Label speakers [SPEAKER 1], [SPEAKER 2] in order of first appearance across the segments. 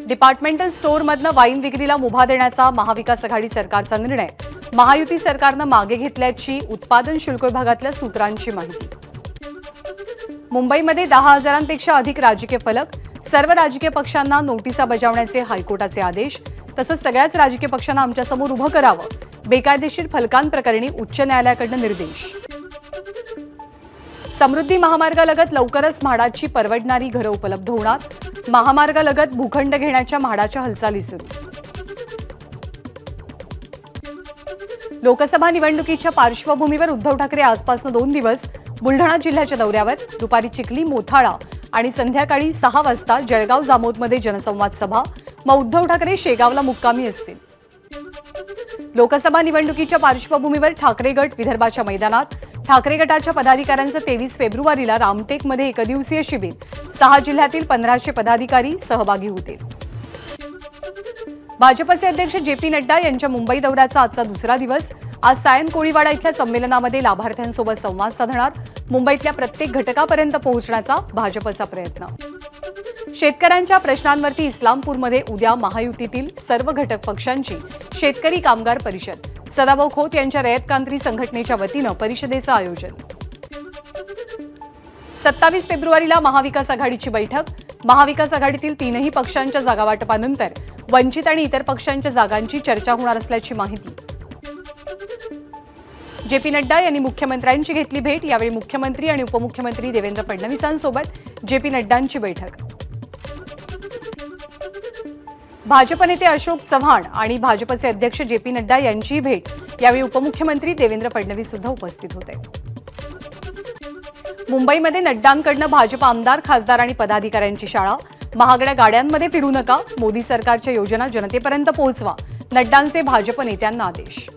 [SPEAKER 1] Departmental स्टोअरमधनं wine विक्रीला मुभा देण्याचा महाविकास आघाडी सरकारचा निर्णय महायुती सरकारनं मागे घेतल्याची उत्पादन शुल्क विभागातल्या सूत्रांची माहिती। मुंबईमध्ये 10,000पेक्षा अधिक राजकीय फलक, सर्व राजकीय पक्षांना नोटिसा बजावण्याचे हायकोर्टाचे आदेश, तसंच सगळ्याच राजकीय पक्षांना आमच्यासमोर उभं करावं, बेकायदेशीर फलकांप्रकरणी उच्च न्यायालयाकडून निर्देश। समृद्धी महामार्गालगत लवकरच म्हाडाची परवडणारी घरं उपलब्ध होणार, महामार्गालगत भूखंड घेण्याच्या म्हाडाच्या हालचाली सुरू। लोकसभा निवडणुकीच्या पार्श्वभूमीवर उद्धव ठाकरे आजपासून 2 दिवस बुलढाणा जिल्ह्याच्या दौऱ्यावर। दुपारी चिखली, मोथाळा आणि संध्याकाळी 6 वाजता जळगाव जामोदमध्ये जनसंवाद सभा। मग उद्धव ठाकरे शेगावला मुक्कामी असतील। लोकसभा निवडणुकीच्या पार्श्वभूमीवर ठाकरे गट विदर्भाच्या मैदानात। ठाकरे गटाच्या पदाधिकाऱ्यांचं 23 फेब्रुवारीला रामटेकमध्ये एकदिवसीय शिबिर। 6 जिल्ह्यातील 1500 पदाधिकारी सहभागी होतील। भाजपचे अध्यक्ष जे.पी. नड्डा यांच्या मुंबई दौऱ्याचा आजचा दुसरा दिवस। आज सायन कोळीवाडा इथल्या संमेलनामध्ये लाभार्थ्यांसोबत संवाद साधणार। मुंबईतल्या प्रत्येक घटकापर्यंत पोहोचण्याचा भाजपचा प्रयत्न। शेतकऱ्यांच्या प्रश्नांवरती इस्लामपूरमध्ये उद्या महायुतीतील सर्व घटक पक्षांची शेतकरी कामगार परिषद। सदाभाऊ खोत यांच्या रयत क्रांती संघटनेच्या वतीनं परिषदेचं आयोजन। 27 फेब्रुवारीला महाविकास आघाडीची बैठक। महाविकास आघाडीतील 3ही पक्षांच्या जागावाटपानंतर वंचित आणि इतर पक्षांच्या जागांची चर्चा होणार असल्याची माहिती। जे.पी. नड्डा यांनी मुख्यमंत्र्यांची घेतली भेट। यावेळी मुख्यमंत्री आणि उपमुख्यमंत्री देवेंद्र फडणवीसांसोबत जे.पी. नड्डांची बैठक। भाजप नेते अशोक चव्हाण आणि भाजपचे अध्यक्ष जे.पी. नड्डा यांची भेट। यावेळी उपमुख्यमंत्री देवेंद्र फडणवीस सुद्धा उपस्थित होते। मुंबईमध्ये नड्डांकडून भाजप आमदार, खासदार आणि पदाधिकाऱ्यांची शाळा। महागड्या गाड्यांमध्ये फिरू नका, मोदी सरकारच्या योजना जनतेपर्यंत पोहोचवा, नड्डांचे भाजप नेत्यांना आदेश।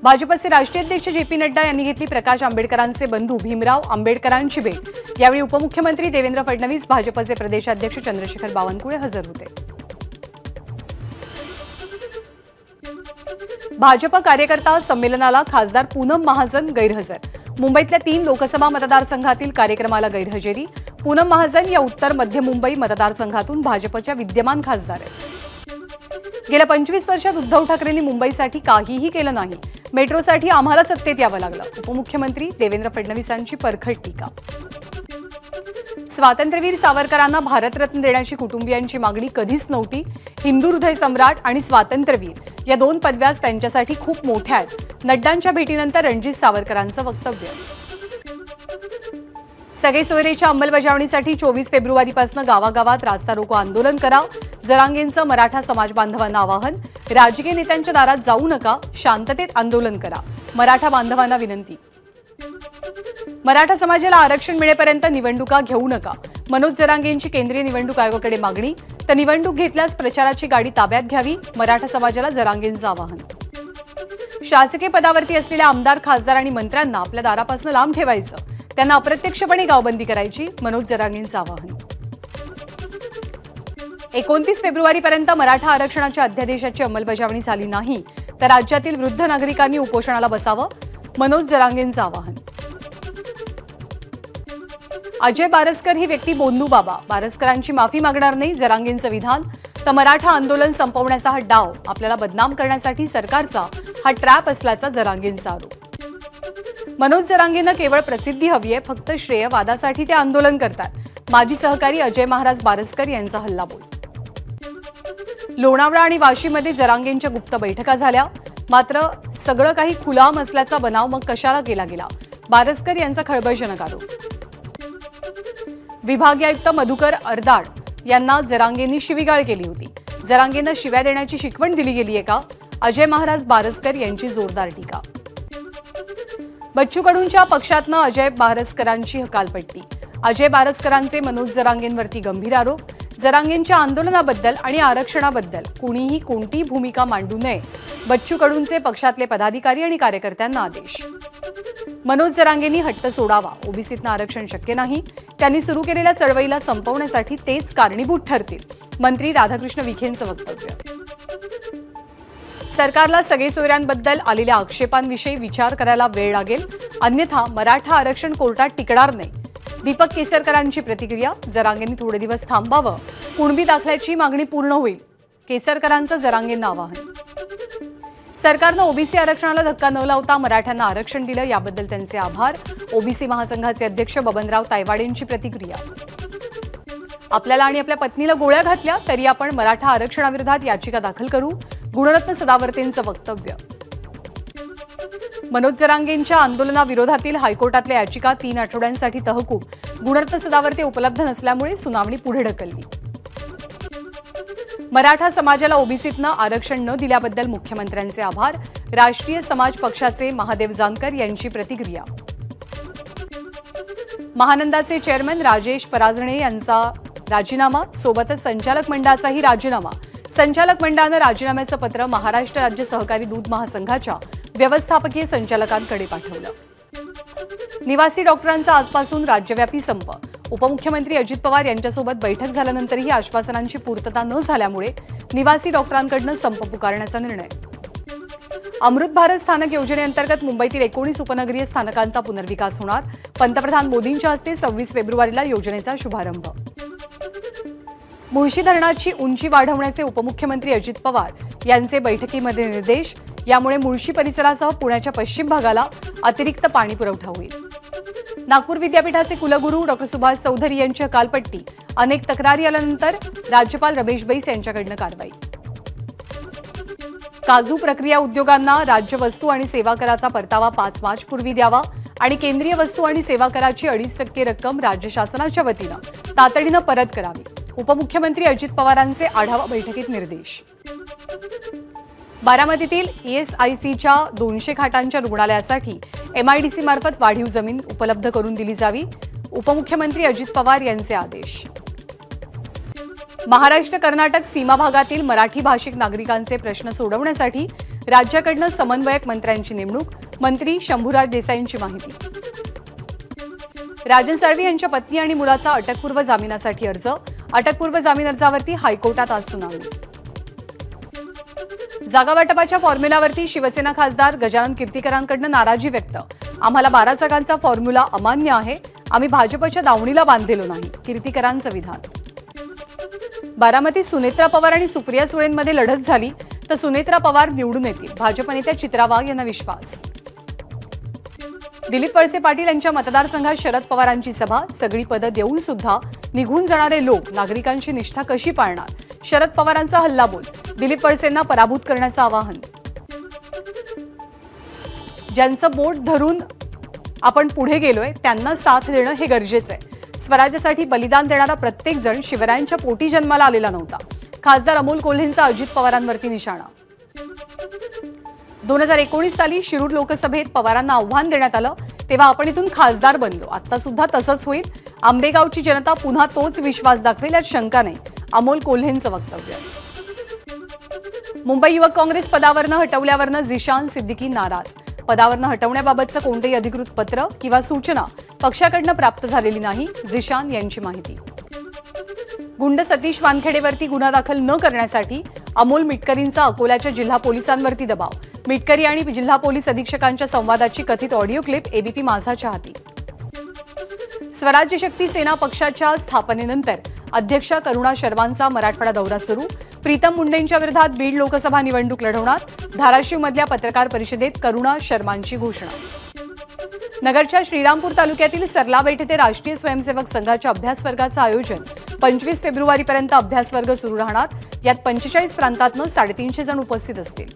[SPEAKER 1] भाजपचे राष्ट्रीय अध्यक्ष जे.पी. नड्डा यांनी घेतली प्रकाश आंबेडकरांचे बंधू भीमराव आंबेडकरांची भेट। यावेळी उपमुख्यमंत्री देवेंद्र फडणवीस, भाजपचे प्रदेशाध्यक्ष चंद्रशेखर बावनकुळे हजर होते। भाजप कार्यकर्ता संमेलनाला खासदार पूनम महाजन गैरहजर। मुंबईतल्या 3 लोकसभा मतदारसंघातील कार्यक्रमाला गैरहजेरी। पूनम महाजन या उत्तर मध्य मुंबई मतदारसंघातून भाजपच्या विद्यमान खासदार आहेत। गेल्या 25 वर्षात उद्धव ठाकरेंनी मुंबईसाठी काहीही केलं नाही। मेट्रोसाठी आम्हाला सत्तेत यावं लागलं, उपमुख्यमंत्री देवेंद्र फडणवीसांची परखड टीका। स्वातंत्र्यवीर सावरकरांना भारतरत्न देण्याची कुटुंबियांची मागणी कधीच नव्हती। हिंदू हृदय सम्राट आणि स्वातंत्र्यवीर या 2 पदव्याच त्यांच्यासाठी खूप मोठ्या आहेत। नड्डांच्या भेटीनंतर रणजित सावरकरांचं वक्तव्य। सगळे सोयरेच्या अंमलबजावणीसाठी 24 फेब्रुवारीपासून गावागावात रास्ता रोको आंदोलन करा। जरांगेंचं मराठा समाज बांधवांना आवाहन। राजकीय नेत्यांच्या दारात जाऊ नका, शांततेत आंदोलन करा, मराठा बांधवांना विनंती। मराठा समाजाला आरक्षण मिळेपर्यंत निवडणुका घेऊ नका, मनोज जरांगेंची केंद्रीय निवडणूक आयोगाकडे मागणी। तर निवडणूक घेतल्यास प्रचाराची गाडी ताब्यात घ्यावी, मराठा समाजाला जरांगेंचं आवाहन। शासकीय पदावरती असलेल्या आमदार, खासदार आणि मंत्र्यांना आपल्या दारापासून लांब ठेवायचं, त्यांना अप्रत्यक्षपणे गावबंदी करायची, मनोज जरांगेंचं आवाहन। 29 फेब्रुवारीपर्यंत मराठा आरक्षणाच्या अध्यादेशाची अंमलबजावणी झाली नाही तर राज्यातील वृद्ध नागरिकांनी उपोषणाला बसावं, मनोज जरांगेंचं आवाहन। अजय बारसकर ही व्यक्ती बोंदू बाबा, बारसकरांची माफी मागणार नाही, जरांगेंचं विधान। तर मराठा आंदोलन संपवण्याचा हा डाव आपल्याला बदनाम करण्यासाठी सरकारचा हा ट्रॅप असल्याचा जरांगेंचा आरोप। मनोज जरांगेंना केवळ प्रसिद्धी हवी आहे, फक्त श्रेयवादासाठी ते आंदोलन करतात। माजी सहकारी अजय महाराज बारसकर यांचा हल्लाबोल। लोणावळा आणि वाशीमध्ये जरांगेंच्या गुप्त बैठका झाल्या, मात्र सगळं काही खुलाम असल्याचा बनाव मग कशाला केला गेला, बारसकर यांचा खळबळजनक आरोप। विभागीय आयुक्त मधुकर अरदाड यांना जरांगेंनी शिवीगाळ केली होती। जरांगेंना शिव्या देण्याची शिकवण दिली गेली आहे का, अजय महाराज बारसकर यांची जोरदार टीका। बच्चू कडूंच्या पक्षातनं अजय बारसकरांची हकालपट्टी। अजय बारसकरांचे मनोज जरांगेंवरती गंभीर आरोप। जरांगेंच्या आंदोलनाबद्दल आणि आरक्षणाबद्दल कुणीही कोणतीही भूमिका मांडू नये, बच्चू कडूंचे पक्षातले पदाधिकारी आणि कार्यकर्त्यांना आदेश। मनोज जरांगेंनी हट्ट सोडावा, ओबीसीतनं आरक्षण शक्य नाही, त्यांनी सुरू केलेल्या चळवळीला संपवण्यासाठी तेच कारणीभूत ठरतील, मंत्री राधाकृष्ण विखेंचं वक्तव्य। सरकारला सगळेसोयऱ्यांबद्दल आलेल्या आक्षेपांविषयी विचार करायला वेळ लागेल, अन्यथा मराठा आरक्षण कोर्टात टिकणार नाही. दीपक केसरकरांची प्रतिक्रिया. जरांगेंनी थोडे दिवस थांबावं, कुणबी दाखल्याची मागणी पूर्ण होईल. केसरकरांचं जरांगेंना आवाहन. सरकारनं ओबीसी आरक्षणाला धक्का न लावता मराठ्यांना आरक्षण दिलं, याबद्दल त्यांचे आभार. ओबीसी महासंघाचे अध्यक्ष बबनराव तायवाडेंची प्रतिक्रिया. आपल्याला आणि आपल्या पत्नीला गोळ्या घातल्या तरी आपण मराठा आरक्षणाविरोधात याचिका दाखल करू, गुणरत्न सदावर्तेंचं वक्तव्य. मनोज जरांगेंच्या आंदोलनाविरोधातील हायकोर्टातल्या याचिका 3 आठवड्यांसाठी तहकूब. गुणरत्न सदावर्ते उपलब्ध नसल्यामुळे सुनावणी पुढे ढकलली. मराठा समाजाला ओबीसीतनं आरक्षण न दिल्याबद्दल मुख्यमंत्र्यांचे आभार. राष्ट्रीय समाज पक्षाचे महादेव जानकर यांची प्रतिक्रिया. महानंदाचे चेअरमन राजेश पराजणे यांचा राजीनामा, सोबतच संचालक मंडळाचाही राजीनामा. संचालक मंडळानं राजीनाम्याचं पत्र महाराष्ट्र राज्य सहकारी दूध महासंघाच्या व्यवस्थापकीय संचालकांकडे पाठवलं. निवासी डॉक्टरांचा आजपासून राज्यव्यापी संप. उपमुख्यमंत्री अजित पवार यांच्यासोबत बैठक झाल्यानंतरही आश्वासनांची पूर्तता न झाल्यामुळे निवासी डॉक्टरांकडून संप पुकारण्याचा निर्णय. अमृत भारत स्थानक योजनेअंतर्गत मुंबईतील 19 उपनगरीय स्थानकांचा पुनर्विकास होणार. पंतप्रधान मोदींच्या हस्ते 26 फेब्रुवारीला योजनेचा शुभारंभ. मुळशी धरणाची उंची वाढवण्याचे उपमुख्यमंत्री अजित पवार यांचे बैठकीमध्ये निर्देश. यामुळे मुळशी परिसरासह पुण्याच्या पश्चिम भागाला अतिरिक्त पाणी पुरवठा होईल. नागपूर विद्यापीठाचे कुलगुरू डॉ. सुभाष चौधरी यांची हकालपट्टी. अनेक तक्रारी आल्यानंतर राज्यपाल रमेश बैस यांच्याकडून कारवाई. काजू प्रक्रिया उद्योगांना राज्य वस्तू आणि सेवा कराचा परतावा 5 मार्चपूर्वी द्यावा आणि केंद्रीय वस्तू आणि सेवा कराची 2.5% रक्कम राज्य शासनाच्या वतीनं तातडीनं परत करावी. उपमुख्यमंत्री अजित पवारांचे आढावा बैठकीत निर्देश. बारामतीतील ESICच्या 200 खाटांच्या रुग्णालयासाठी MIDC मार्फत वाढीव जमीन उपलब्ध करून दिली जावी. उपमुख्यमंत्री अजित पवार यांचे आदेश. महाराष्ट्र कर्नाटक सीमा भागातील मराठी भाषिक नागरिकांचे प्रश्न सोडवण्यासाठी राज्याकडून समन्वयक मंत्र्यांची नेमणूक. मंत्री शंभूराज देसाईंची माहिती. राजन साळवी यांच्या पत्नी आणि मुलाचा अटकपूर्व जामिनासाठी अर्ज. अटकपूर्व जामीन अर्जावरती हायकोर्टात आज सुनावणी. जागा वाटपाच्या फॉर्म्युलावरती शिवसेना खासदार गजानन कीर्तीकरांकडून नाराजी व्यक्त. आम्हाला 12 जागांचा फॉर्म्युला अमान्य आहे, आम्ही भाजपच्या दावणीला बांधलेलो नाही. कीर्तीकरांचं विधान. बारामतीत सुनेत्रा पवार आणि सुप्रिया सुळेंमध्ये लढत झाली तर सुनेत्रा पवार निवडून येतील. भाजप नेत्या चित्रा वाघ यांना विश्वास. दिलीप वळसे पाटील यांच्या मतदारसंघात शरद पवारांची सभा. सगळी पदं देऊन सुद्धा निघून जाणारे लोक नागरिकांची निष्ठा कशी पाळणार? शरद पवारांचा हल्लाबोल. दिलीप वळसेंना पराभूत करण्याचं आवाहन. ज्यांचं बोट धरून आपण पुढे गेलोय त्यांना साथ देणं हे गरजेचं आहे. स्वराज्यासाठी बलिदान देणारा प्रत्येक जण शिवरायांच्या पोटी जन्माला आलेला नव्हता. खासदार अमोल कोल्हेंचा अजित पवारांवरती निशाणा. 2019 साली शिरूर लोकसभेत पवारांना आव्हान देण्यात आलं, तेव्हा आपण इथून खासदार बनलो. आता सुद्धा तसंच होईल. आंबेगावची जनता पुन्हा तोच विश्वास दाखवेल यात शंका नाही. अमोल कोल्हेंचं वक्तव्य. मुंबई युवक काँग्रेस पदावरनं हटवल्यावरनं झिशान सिद्दीकी नाराज. पदावरनं हटवण्याबाबतचं कोणतेही अधिकृत पत्र किंवा सूचना पक्षाकडनं प्राप्त झालेली नाही. झिशान यांची माहिती. गुंड सतीश वानखेडेवरती गुन्हा दाखल न करण्यासाठी अमोल मिटकरींचा अकोल्याच्या जिल्हा पोलिसांवरती दबाव. मिटकरी आणि जिल्हा पोलीस अधीक्षकांच्या संवादाची कथित ऑडिओ क्लिप एबीपी माझाच्या हाती. स्वराज्य शक्ती सेना पक्षाच्या स्थापनेनंतर अध्यक्षा करुणा शर्मांचा मराठवाडा दौरा सुरू. प्रीतम मुंडेंच्या विरोधात बीड लोकसभा निवडणूक लढवणार. धाराशिवमधल्या पत्रकार परिषदेत करुणा शर्मांची घोषणा. नगरच्या श्रीरामपूर तालुक्यातील सरलाबेट येथे राष्ट्रीय स्वयंसेवक संघाच्या अभ्यास वर्गाचं आयोजन. 25 फेब्रुवारीपर्यंत अभ्यास वर्ग सुरू राहणार. यात 45 प्रांतातनं 350 जण उपस्थित असतील.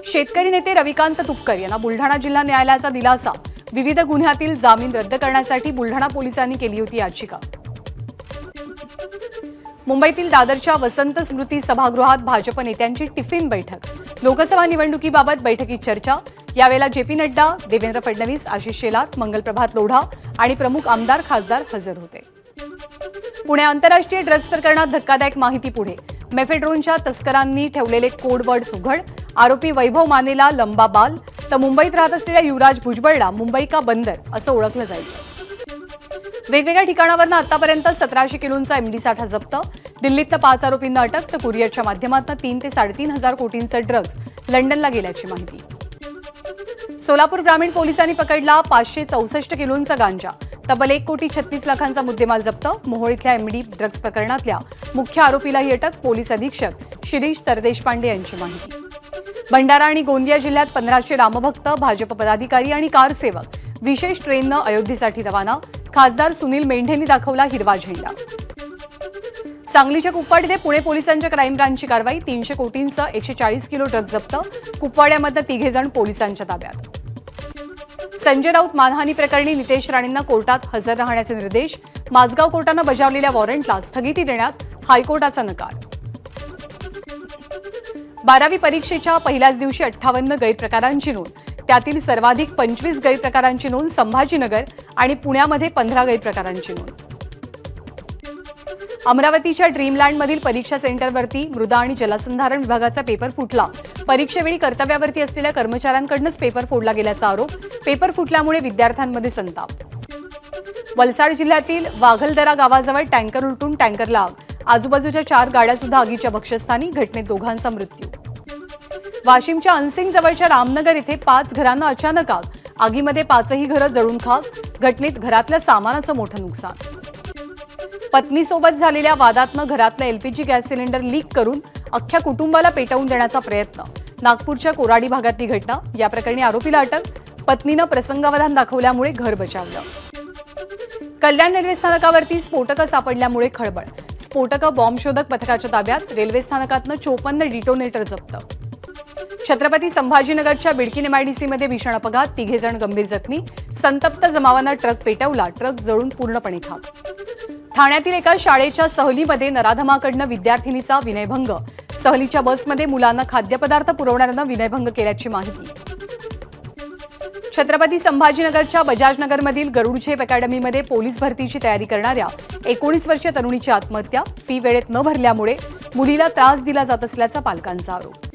[SPEAKER 1] शेतकरी नेते रविकांत तुपकर यांना बुलढाणा जिल्हा न्यायालयाचा दिलासा. विविध गुन्ह्यातील जामीन रद्द करण्यासाठी बुलढाणा पोलिसांनी केली होती याचिका. मुंबईतील दादरच्या वसंत स्मृती सभागृहात भाजप नेत्यांची टिफिन बैठक. लोकसभा निवडणुकीबाबत बैठकीत चर्चा. यावेळेला जेपी नड्डा, देवेंद्र फडणवीस, आशिष शेलार, मंगलप्रभात लोढा आणि प्रमुख आमदार खासदार हजर होते. पुणे आंतरराष्ट्रीय ड्रग्ज प्रकरणात धक्कादायक माहिती पुढे. मेफेड्रोनच्या तस्करांनी ठेवलेले कोडवर्ड्स उघड. आरोपी वैभव मानेला लंबा बाल तर मुंबईत राहत असलेल्या युवराज भुजबळला मुंबई का बंदर असं ओळखलं जायचं. वेगवेगळ्या ठिकाणावरून आतापर्यंत 1700 किलोंचा MD साठा जप्त. दिल्लीतनं 5 आरोपींना अटक तर कुरिअरच्या माध्यमातून 3 ते 3.5 हजार कोटींचे ड्रग्ज लंडनला गेल्याची माहिती। सोलापूर ग्रामीण पोलिसांनी पकडला 564 किलोंचा गांजा, तब्बल 1,36,00,000चा मुद्देमाल जप्त। मोहोळ इथल्या एमडी ड्रग्ज प्रकरणातल्या मुख्य आरोपीलाही अटक, पोलीस अधीक्षक शिरीष सरदेशपांडे यांची माहिती। भंडारा आणि गोंदिया जिल्ह्यात 1500 रामभक्त, भाजप पदाधिकारी आणि कारसेवक विशेष ट्रेननं अयोध्येसाठी रवाना। खासदार सुनील मेंढेंनी दाखवला हिरवा झेंडा। सांगलीच्या कुपवाड इथे पुणे पोलिसांच्या क्राईम ब्रांचची कारवाई, 300 कोटींचा 140 किलो ड्रग्ज जप्त। कुपवाड्यामध्ये 3 जण पोलिसांच्या ताब्यात। संजय राऊत मानहानी प्रकरणी नितेश राणेंना कोर्टात हजर राहण्याचे निर्देश, माझगाव कोर्टानं बजावलेल्या वॉरंटला स्थगिती देण्यात हायकोर्टाचा नकार। 12वी परीक्षेच्या पहिल्याच दिवशी 58 गैरप्रकारांची नोंद, त्यातील सर्वाधिक 25 गैरप्रकारांची नोंद संभाजीनगर आणि पुण्यामध्ये 15 गैरप्रकारांची नोंद। अमरावतीच्या ड्रीमलँडमधील परीक्षा सेंटरवरती मृदा आणि जलसंधारण विभागाचा पेपर फुटला। परीक्षेवेळी कर्तव्यावरती असलेल्या कर्मचाऱ्यांकडूनच पेपर फोडला गेल्याचा आरोप, पेपर फुटल्यामुळे विद्यार्थ्यांमध्ये संताप। वलसाड जिल्ह्यातील वाघलदरा गावाजवळ टँकर उलटून टँकरला आग, आजूबाजूच्या 4 गाड्या सुद्धा आगीच्या भक्षस्थानी, घटनेत 2घांचा मृत्यू। वाशिमच्या अनसिंग जवळच्या रामनगर येथे 5 घरांना अचानक आग, आगीमध्ये 5ही घरं जळून खाक, घटनेत घरातल्या सामानाचं मोठं नुकसान। पत्नीसोबत झालेल्या वादातनं घरातला एलपीजी गॅस सिलेंडर लीक करून अख्ख्या कुटुंबाला पेटवून देण्याचा प्रयत्न, नागपूरच्या कोराडी भागातली घटना। या प्रकरणी आरोपीला अटक, पत्नीनं प्रसंगावधान दाखवल्यामुळे घर बचावलं। कल्याण रेल्वे स्थानकावरती स्फोटकं सापडल्यामुळे खळबळ, स्फोटकं बॉम्बशोधक पथकाच्या ताब्यात, रेल्वे स्थानकातनं 54 डिटोनेटर जप्त। छत्रपती संभाजीनगरच्या बिडकीन एमआयडीसीमध्ये भीषण अपघात, 3 जण गंभीर जखमी, संतप्त जमावानं ट्रक पेटवला, ट्रक जळून पूर्णपणे खाक। ठाण्यातील एका शाळेच्या सहलीमध्ये नराधमाकडनं विद्यार्थिनीचा विनयभंग, सहलीच्या बसमध्ये मुलांना खाद्यपदार्थ पुरवणाऱ्यांना विनयभंग केल्याची माहिती। छत्रपती संभाजीनगरच्या बजाजनगरमधील गरुड झेप अकॅडमीमध्ये पोलीस भरतीची तयारी करणाऱ्या 19 वर्षीय तरुणीची आत्महत्या, फी वेळेत न भरल्यामुळे मुलीला त्रास दिला जात असल्याचा पालकांचा आरोप।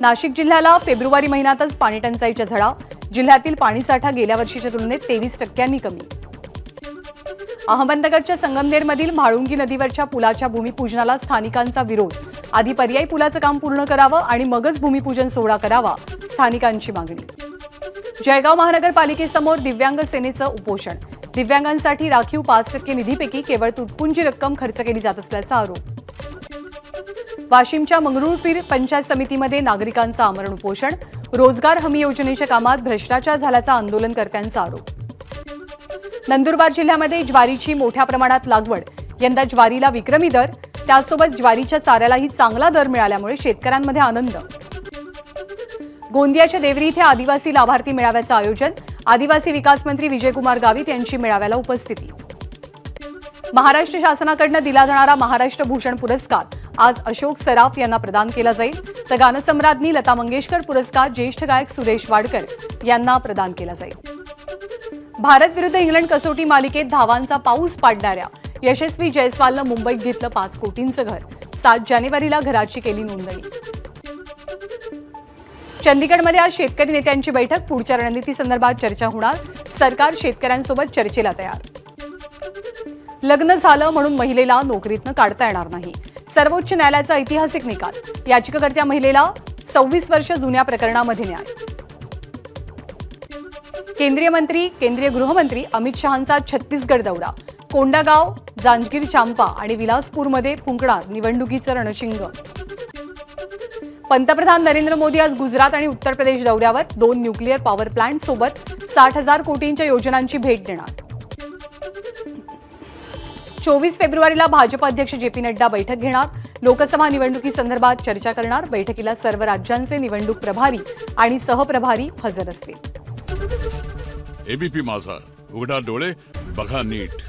[SPEAKER 1] नाशिक जिल्ह्याला फेब्रुवारी महिन्यातच पाणीटंचाईच्या झळा, जिल्ह्यातील पाणीसाठा गेल्या वर्षीच्या तुलनेत 23% कमी। अहमदनगरच्या संगमनेरमधील म्हाळुंगी नदीवरच्या पुलाच्या भूमिपूजनाला स्थानिकांचा विरोध, आधी पर्यायी पुलाचं काम पूर्ण करावं आणि मगच भूमिपूजन सोहळा करावा, स्थानिकांची मागणी। जळगाव महानगरपालिकेसमोर दिव्यांग सेनेचं उपोषण, दिव्यांगांसाठी राखीव 5% निधीपैकी केवळ तुटपुंजी रक्कम खर्च केली जात असल्याचा आरोप। वाशिमच्या मंगरुळपीर पंचायत समितीमध्ये नागरिकांचं आमरण उपोषण, रोजगार हमी योजनेच्या कामात भ्रष्टाचार झाल्याचा आंदोलनकर्त्यांचा आरोप। नंदुरबार जिल्ह्यामध्ये ज्वारीची मोठ्या प्रमाणात लागवड, यंदा ज्वारीला विक्रमी दर, त्यासोबत ज्वारीच्या चाऱ्यालाही चांगला दर मिळाल्यामुळे शेतकऱ्यांमध्ये आनंद। गोंदियाच्या देवरी इथे आदिवासी लाभार्थी मेळाव्याचं आयोजन, आदिवासी विकास मंत्री विजयकुमार गावित यांची मेळाव्याला उपस्थिती। महाराष्ट्र शासनाकडून दिला जाणारा महाराष्ट्र भूषण पुरस्कार आज अशोक सराफ यांना प्रदान केला जाईल, तर गानसम्राज्ञी लता मंगेशकर पुरस्कार ज्येष्ठ गायक सुरेश वाडकर यांना प्रदान केला जाईल। भारत विरुद्ध इंग्लंड कसोटी मालिकेत धावांचा पाऊस पाडणाऱ्या यशस्वी जयस्वालनं मुंबईत घेतलं 5 कोटींचं घर, 7 जानेवारीला घराची केली नोंदणी। चंदीगडमध्ये आज शेतकरी नेत्यांची बैठक, पुढच्या रणनीतीसंदर्भात चर्चा होणार, सरकार शेतकऱ्यांसोबत चर्चेला तयार। लग्न झालं म्हणून महिलेला नोकरीतनं काढता येणार नाही, सर्वोच्च न्यायालयाचा ऐतिहासिक निकाल, याचिकाकर्त्या महिलेला 26 वर्ष जुन्या प्रकरणामध्ये न्याय। केंद्रीय गृहमंत्री अमित शहांचा छत्तीसगड दौरा, कोंडागाव, जांजगीर चांपा आणि विलासपूरमध्ये फुंकणार निवडणुकीचं रणशिंग। पंतप्रधान नरेंद्र मोदी आज गुजरात आणि उत्तर प्रदेश दौऱ्यावर, 2 न्यूक्लिअर पॉवर प्लांट सोबत 60,000 कोटींच्या योजनांची भेट देणार। 24 फेब्रुवारीला भाजप अध्यक्ष जेपी नड्डा बैठक घेणार, लोकसभा निवडणुकीसंदर्भात चर्चा करणार, बैठकीला सर्व राज्यांचे निवडणूक प्रभारी आणि सहप्रभारी हजर असतील।
[SPEAKER 2] एबीपी माझा, उघडा डोळे बघा नीट।